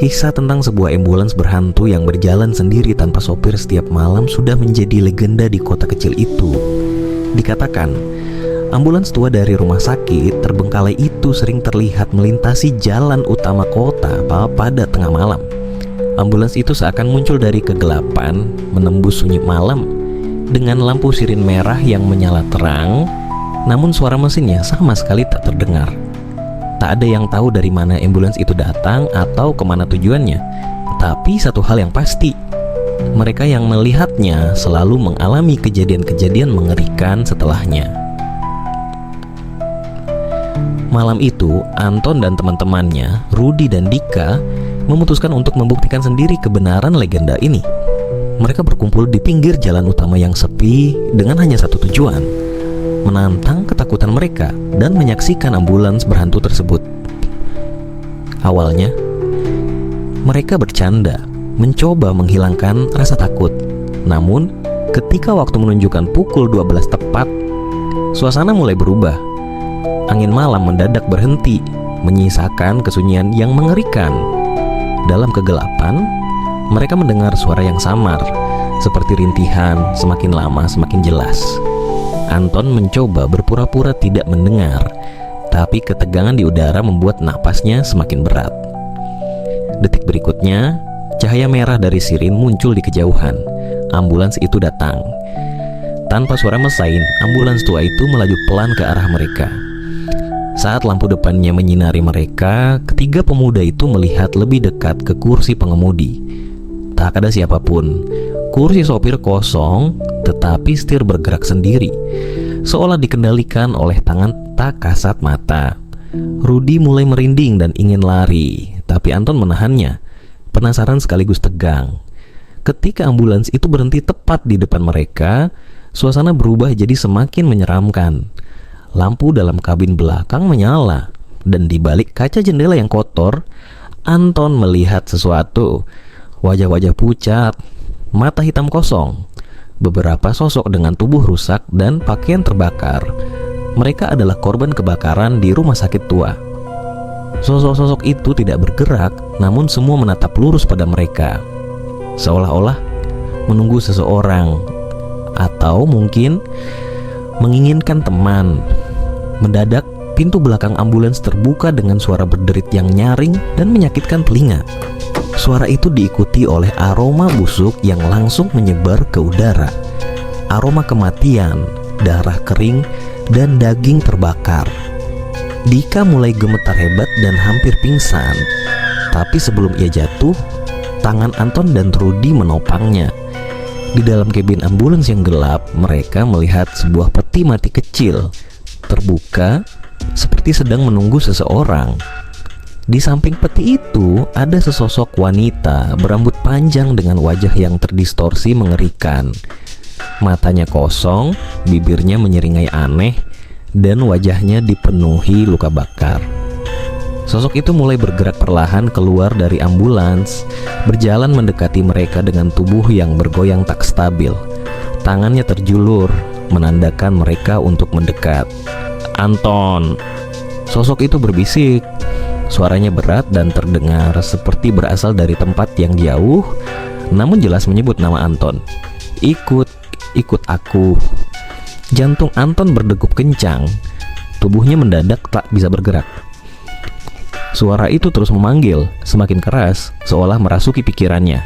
Kisah tentang sebuah ambulans berhantu yang berjalan sendiri tanpa sopir setiap malam sudah menjadi legenda di kota kecil itu. Dikatakan, ambulans tua dari rumah sakit terbengkalai itu sering terlihat melintasi jalan utama kota pada tengah malam. Ambulans itu seakan muncul dari kegelapan, menembus sunyi malam dengan lampu sirin merah yang menyala terang, namun suara mesinnya sama sekali tak terdengar. Tak ada yang tahu dari mana ambulans itu datang atau kemana tujuannya. Tapi satu hal yang pasti, mereka yang melihatnya selalu mengalami kejadian-kejadian mengerikan setelahnya. Malam itu, Anton dan teman-temannya, Rudy dan Dika, memutuskan untuk membuktikan sendiri kebenaran legenda ini. Mereka berkumpul di pinggir jalan utama yang sepi dengan hanya satu tujuan: menantang ketakutan mereka dan menyaksikan ambulans berhantu tersebut. Awalnya, mereka bercanda, mencoba menghilangkan rasa takut. Namun, ketika waktu menunjukkan pukul 12 tepat, suasana mulai berubah. Angin malam mendadak berhenti, menyisakan kesunyian yang mengerikan. Dalam kegelapan, mereka mendengar suara yang samar, seperti rintihan, semakin lama semakin jelas. Anton mencoba berpura-pura tidak mendengar, tapi ketegangan di udara membuat napasnya semakin berat. Detik berikutnya, cahaya merah dari sirin muncul di kejauhan. Ambulans itu datang. Tanpa suara mesain, ambulans tua itu melaju pelan ke arah mereka. Saat lampu depannya menyinari mereka, ketiga pemuda itu melihat lebih dekat ke kursi pengemudi. Tak ada siapapun. Kursi sopir kosong, tetapi setir bergerak sendiri, seolah dikendalikan oleh tangan tak kasat mata. Rudy mulai merinding dan ingin lari, tapi Anton menahannya, penasaran sekaligus tegang. Ketika ambulans itu berhenti tepat di depan mereka, suasana berubah jadi semakin menyeramkan. Lampu dalam kabin belakang menyala, dan di balik kaca jendela yang kotor, Anton melihat sesuatu. Wajah-wajah pucat, mata hitam kosong, beberapa sosok dengan tubuh rusak dan pakaian terbakar. Mereka adalah korban kebakaran di rumah sakit tua. Sosok-sosok itu tidak bergerak, namun semua menatap lurus pada mereka, seolah-olah menunggu seseorang, atau mungkin menginginkan teman. Mendadak, pintu belakang ambulans terbuka dengan suara berderit yang nyaring dan menyakitkan telinga. Suara itu diikuti oleh aroma busuk yang langsung menyebar ke udara. Aroma kematian, darah kering, dan daging terbakar. Dika mulai gemetar hebat dan hampir pingsan. Tapi sebelum ia jatuh, tangan Anton dan Rudy menopangnya. Di dalam kabin ambulans yang gelap, mereka melihat sebuah peti mati kecil terbuka, seperti sedang menunggu seseorang. Di samping peti itu ada sesosok wanita berambut panjang dengan wajah yang terdistorsi mengerikan. Matanya kosong, bibirnya menyeringai aneh, dan wajahnya dipenuhi luka bakar. Sosok itu mulai bergerak perlahan keluar dari ambulans, berjalan mendekati mereka dengan tubuh yang bergoyang tak stabil. Tangannya terjulur, menandakan mereka untuk mendekat. "Anton!" Sosok itu berbisik. Suaranya berat dan terdengar seperti berasal dari tempat yang jauh, namun jelas menyebut nama Anton. Ikut aku." Jantung Anton berdegup kencang. Tubuhnya mendadak tak bisa bergerak. Suara itu terus memanggil, semakin keras, seolah merasuki pikirannya.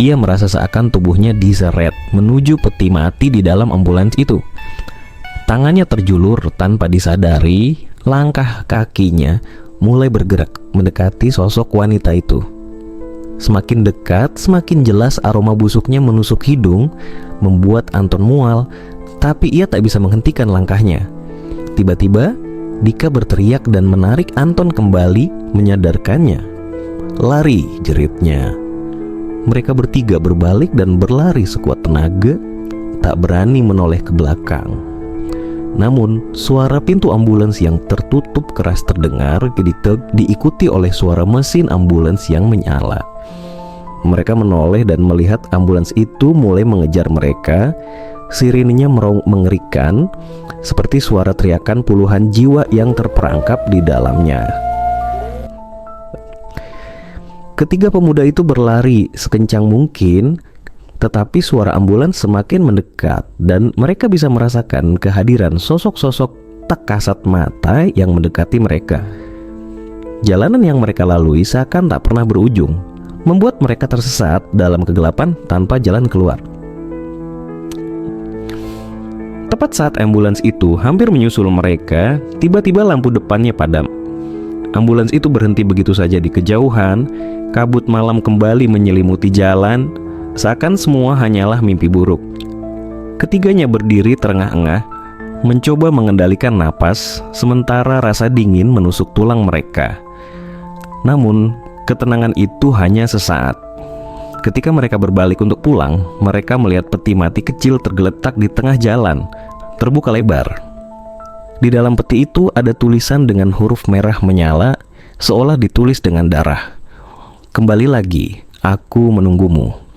Ia merasa seakan tubuhnya diseret menuju peti mati di dalam ambulans itu. Tangannya terjulur tanpa disadari, langkah kakinya mulai bergerak mendekati sosok wanita itu. Semakin dekat, semakin jelas aroma busuknya menusuk hidung, membuat Anton mual, tapi ia tak bisa menghentikan langkahnya. Tiba-tiba, Dika berteriak dan menarik Anton kembali, menyadarkannya. "Lari!" jeritnya. Mereka bertiga berbalik dan berlari sekuat tenaga, tak berani menoleh ke belakang. Namun, suara pintu ambulans yang tertutup keras terdengar, diikuti oleh suara mesin ambulans yang menyala. Mereka menoleh dan melihat ambulans itu mulai mengejar mereka. Sirinenya mengerikan, seperti suara teriakan puluhan jiwa yang terperangkap di dalamnya. Ketiga pemuda itu berlari sekencang mungkin, tetapi suara ambulans semakin mendekat dan mereka bisa merasakan kehadiran sosok-sosok tak kasat mata yang mendekati mereka. Jalanan yang mereka lalui seakan tak pernah berujung, membuat mereka tersesat dalam kegelapan tanpa jalan keluar. Tepat saat ambulans itu hampir menyusul mereka, tiba-tiba lampu depannya padam. Ambulans itu berhenti begitu saja di kejauhan. Kabut malam kembali menyelimuti jalan, seakan semua hanyalah mimpi buruk. Ketiganya berdiri terengah-engah, mencoba mengendalikan napas, sementara rasa dingin menusuk tulang mereka. Namun, ketenangan itu hanya sesaat. Ketika mereka berbalik untuk pulang, mereka melihat peti mati kecil tergeletak di tengah jalan, terbuka lebar. Di dalam peti itu ada tulisan dengan huruf merah menyala, seolah ditulis dengan darah. Kembali lagi, aku menunggumu.